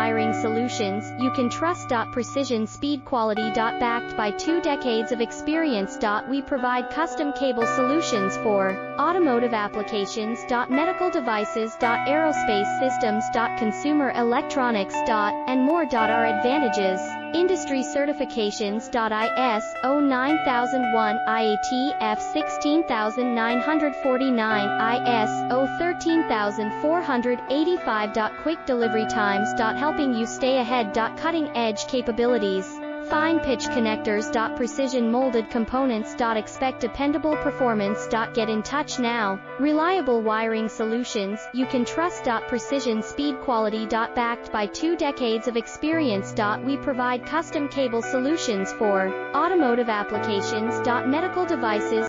wiring solutions you can trust. Precision speed quality. Backed by 2 decades of experience. We provide custom cable solutions for automotive applications. Medical devices. Aerospace systems. Consumer electronics. And more. Our advantages: industry certifications. ISO 9001, IATF 16949, ISO 13485. Quick delivery times. Helping you stay ahead. Cutting edge capabilities: fine pitch connectors. Precision molded components. Expect dependable performance. Get in touch now. Reliable wiring solutions you can trust. Precision speed quality. Backed by 2 decades of experience. We provide custom cable solutions for automotive applications. Medical devices.